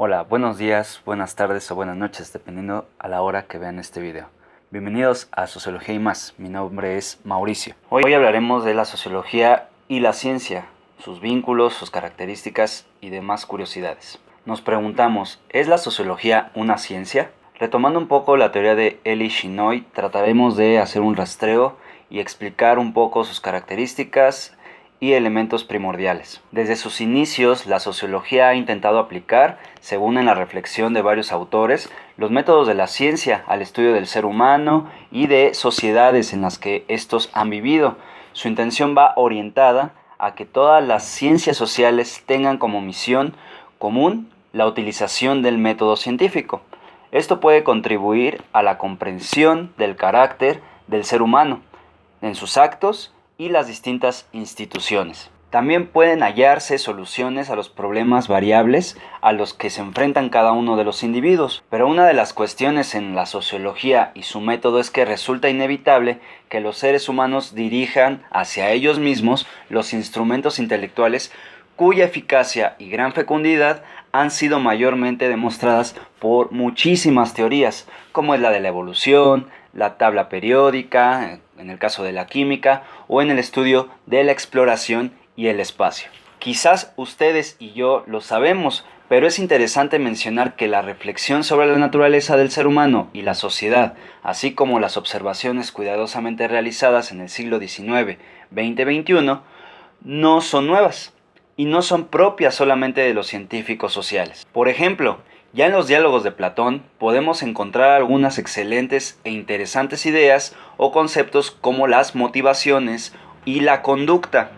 Hola, buenos días, buenas tardes o buenas noches, dependiendo a la hora que vean este video. Bienvenidos a Sociología y más, mi nombre es Mauricio. Hoy hablaremos de la sociología y la ciencia, sus vínculos, sus características y demás curiosidades. Nos preguntamos, ¿es la sociología una ciencia? Retomando un poco la teoría de Elie Shinoy, trataremos de hacer un rastreo y explicar un poco sus características y elementos primordiales. Desde sus inicios, la sociología ha intentado aplicar, según en la reflexión de varios autores, los métodos de la ciencia al estudio del ser humano y de sociedades en las que estos han vivido. Su intención va orientada a que todas las ciencias sociales tengan como misión común la utilización del método científico. Esto puede contribuir a la comprensión del carácter del ser humano, en sus actos y las distintas instituciones. También pueden hallarse soluciones a los problemas variables a los que se enfrentan cada uno de los individuos, pero una de las cuestiones en la sociología y su método es que resulta inevitable que los seres humanos dirijan hacia ellos mismos los instrumentos intelectuales cuya eficacia y gran fecundidad han sido mayormente demostradas por muchísimas teorías, como es la de la evolución, la tabla periódica, en el caso de la química, o en el estudio de la exploración y el espacio. Quizás ustedes y yo lo sabemos, pero es interesante mencionar que la reflexión sobre la naturaleza del ser humano y la sociedad, así como las observaciones cuidadosamente realizadas en el siglo XIX, XX y XXI, no son nuevas y no son propias solamente de los científicos sociales. Por ejemplo, ya en los diálogos de Platón podemos encontrar algunas excelentes e interesantes ideas o conceptos como las motivaciones y la conducta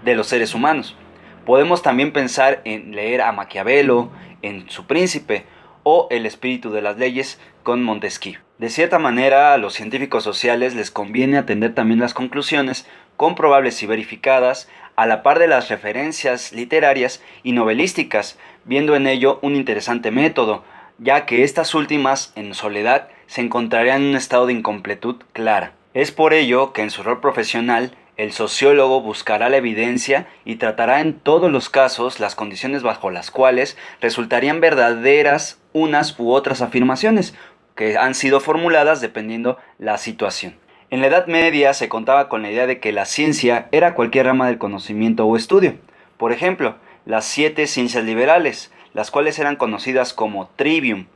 de los seres humanos. Podemos también pensar en leer a Maquiavelo, en Su Príncipe o El espíritu de las leyes con Montesquieu. De cierta manera, a los científicos sociales les conviene atender también las conclusiones comprobables y verificadas a la par de las referencias literarias y novelísticas, viendo en ello un interesante método, ya que estas últimas, en soledad, se encontrarían en un estado de incompletud clara. Es por ello que en su rol profesional, el sociólogo buscará la evidencia y tratará en todos los casos las condiciones bajo las cuales resultarían verdaderas unas u otras afirmaciones, que han sido formuladas dependiendo la situación. En la Edad Media se contaba con la idea de que la ciencia era cualquier rama del conocimiento o estudio. Por ejemplo, las 7 ciencias liberales, las cuales eran conocidas como trivium,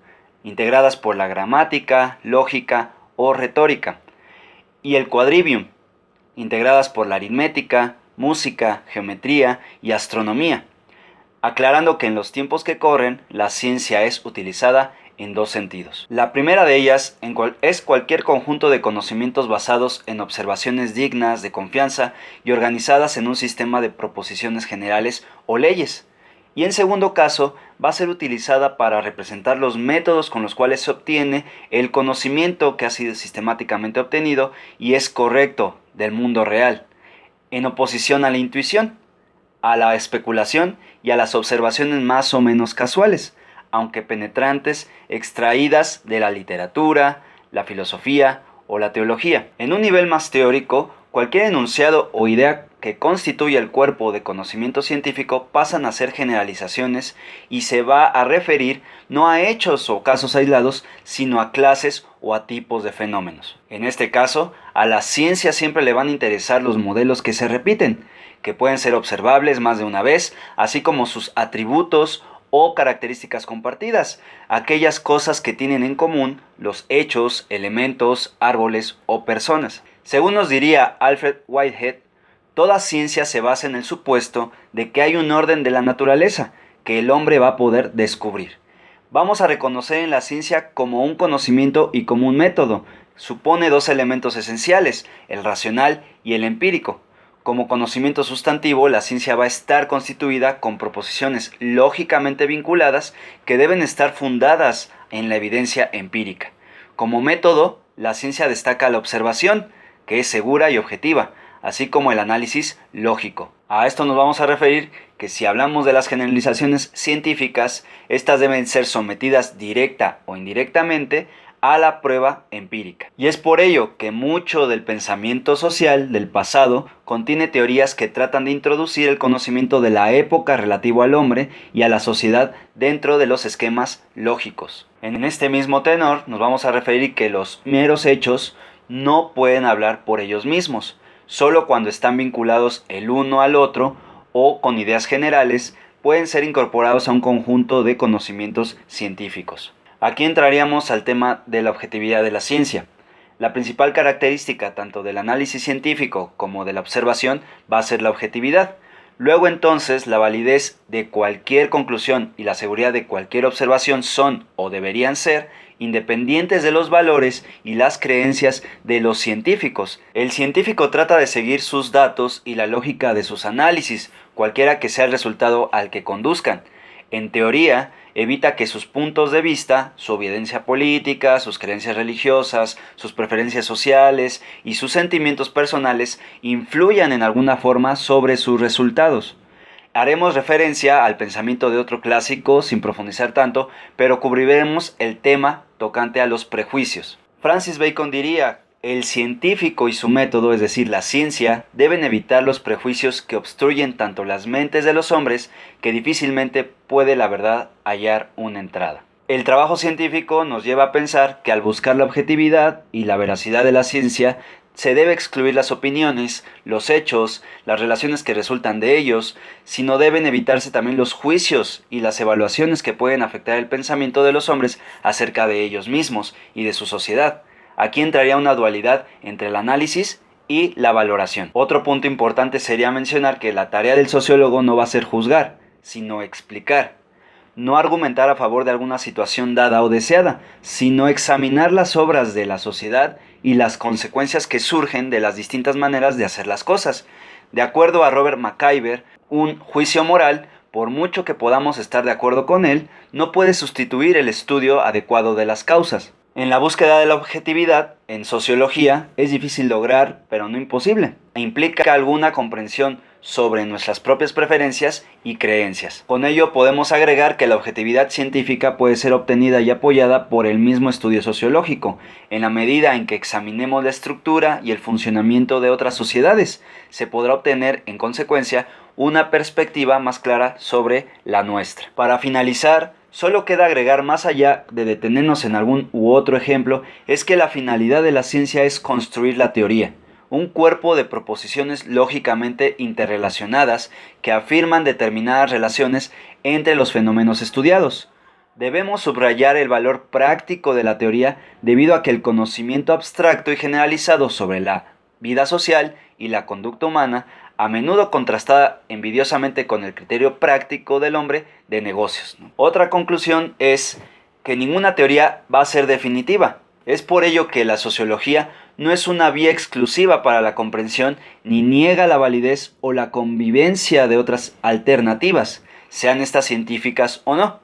integradas por la gramática, lógica o retórica, y el quadrivium, integradas por la aritmética, música, geometría y astronomía, aclarando que en los tiempos que corren la ciencia es utilizada en dos sentidos. La primera de ellas es cualquier conjunto de conocimientos basados en observaciones dignas de confianza y organizadas en un sistema de proposiciones generales o leyes. Y en segundo caso, va a ser utilizada para representar los métodos con los cuales se obtiene el conocimiento que ha sido sistemáticamente obtenido y es correcto del mundo real, en oposición a la intuición, a la especulación y a las observaciones más o menos casuales, aunque penetrantes, extraídas de la literatura, la filosofía o la teología. En un nivel más teórico, cualquier enunciado o idea que constituye el cuerpo de conocimiento científico pasan a ser generalizaciones y se va a referir no a hechos o casos aislados, sino a clases o a tipos de fenómenos. En este caso, a la ciencia siempre le van a interesar los modelos que se repiten, que pueden ser observables más de una vez, así como sus atributos o características compartidas, aquellas cosas que tienen en común los hechos, elementos, árboles o personas. Según nos diría Alfred Whitehead, toda ciencia se basa en el supuesto de que hay un orden de la naturaleza que el hombre va a poder descubrir. Vamos a reconocer en la ciencia como un conocimiento y como un método. Supone dos elementos esenciales, el racional y el empírico. Como conocimiento sustantivo, la ciencia va a estar constituida con proposiciones lógicamente vinculadas que deben estar fundadas en la evidencia empírica. Como método, la ciencia destaca la observación, que es segura y objetiva, así como el análisis lógico. A esto nos vamos a referir que si hablamos de las generalizaciones científicas, estas deben ser sometidas directa o indirectamente a la prueba empírica. Y es por ello que mucho del pensamiento social del pasado contiene teorías que tratan de introducir el conocimiento de la época relativo al hombre y a la sociedad dentro de los esquemas lógicos. En este mismo tenor nos vamos a referir que los meros hechos no pueden hablar por ellos mismos, solo cuando están vinculados el uno al otro o con ideas generales pueden ser incorporados a un conjunto de conocimientos científicos. Aquí entraríamos al tema de la objetividad de la ciencia. La principal característica tanto del análisis científico como de la observación va a ser la objetividad. Luego entonces la validez de cualquier conclusión y la seguridad de cualquier observación son o deberían ser independientes de los valores y las creencias de los científicos. El científico trata de seguir sus datos y la lógica de sus análisis, cualquiera que sea el resultado al que conduzcan. En teoría, evita que sus puntos de vista, su obediencia política, sus creencias religiosas, sus preferencias sociales y sus sentimientos personales influyan en alguna forma sobre sus resultados. Haremos referencia al pensamiento de otro clásico sin profundizar tanto, pero cubriremos el tema tocante a los prejuicios. Francis Bacon diría: el científico y su método, es decir, la ciencia, deben evitar los prejuicios que obstruyen tanto las mentes de los hombres que difícilmente puede la verdad hallar una entrada. El trabajo científico nos lleva a pensar que al buscar la objetividad y la veracidad de la ciencia, se debe excluir las opiniones, los hechos, las relaciones que resultan de ellos, sino deben evitarse también los juicios y las evaluaciones que pueden afectar el pensamiento de los hombres acerca de ellos mismos y de su sociedad. Aquí entraría una dualidad entre el análisis y la valoración. Otro punto importante sería mencionar que la tarea del sociólogo no va a ser juzgar, sino explicar. No argumentar a favor de alguna situación dada o deseada, sino examinar las obras de la sociedad y las consecuencias que surgen de las distintas maneras de hacer las cosas. De acuerdo a Robert McIver, un juicio moral, por mucho que podamos estar de acuerdo con él, no puede sustituir el estudio adecuado de las causas. En la búsqueda de la objetividad, en sociología, es difícil lograr, pero no imposible. Implica alguna comprensión sobre nuestras propias preferencias y creencias. Con ello podemos agregar que la objetividad científica puede ser obtenida y apoyada por el mismo estudio sociológico, en la medida en que examinemos la estructura y el funcionamiento de otras sociedades. Se podrá obtener, en consecuencia, una perspectiva más clara sobre la nuestra. Para finalizar, solo queda agregar, más allá de detenernos en algún u otro ejemplo, es que la finalidad de la ciencia es construir la teoría, un cuerpo de proposiciones lógicamente interrelacionadas que afirman determinadas relaciones entre los fenómenos estudiados. Debemos subrayar el valor práctico de la teoría debido a que el conocimiento abstracto y generalizado sobre la vida social y la conducta humana, a menudo contrastada envidiosamente con el criterio práctico del hombre de negocios. Otra conclusión es que ninguna teoría va a ser definitiva. Es por ello que la sociología no es una vía exclusiva para la comprensión ni niega la validez o la convivencia de otras alternativas, sean estas científicas o no.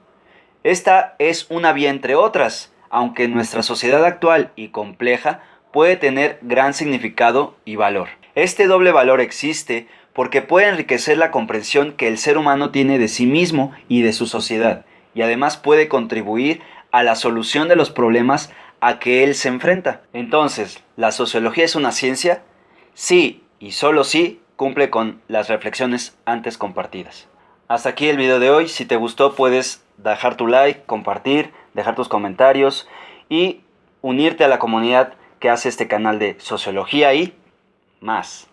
Esta es una vía entre otras, aunque nuestra sociedad actual y compleja puede tener gran significado y valor. Este doble valor existe porque puede enriquecer la comprensión que el ser humano tiene de sí mismo y de su sociedad, y además puede contribuir a la solución de los problemas a que él se enfrenta. Entonces, ¿la sociología es una ciencia? Sí, y solo sí cumple con las reflexiones antes compartidas. Hasta aquí el video de hoy. Si te gustó, puedes dejar tu like, compartir, dejar tus comentarios y unirte a la comunidad que hace este canal de sociología y más.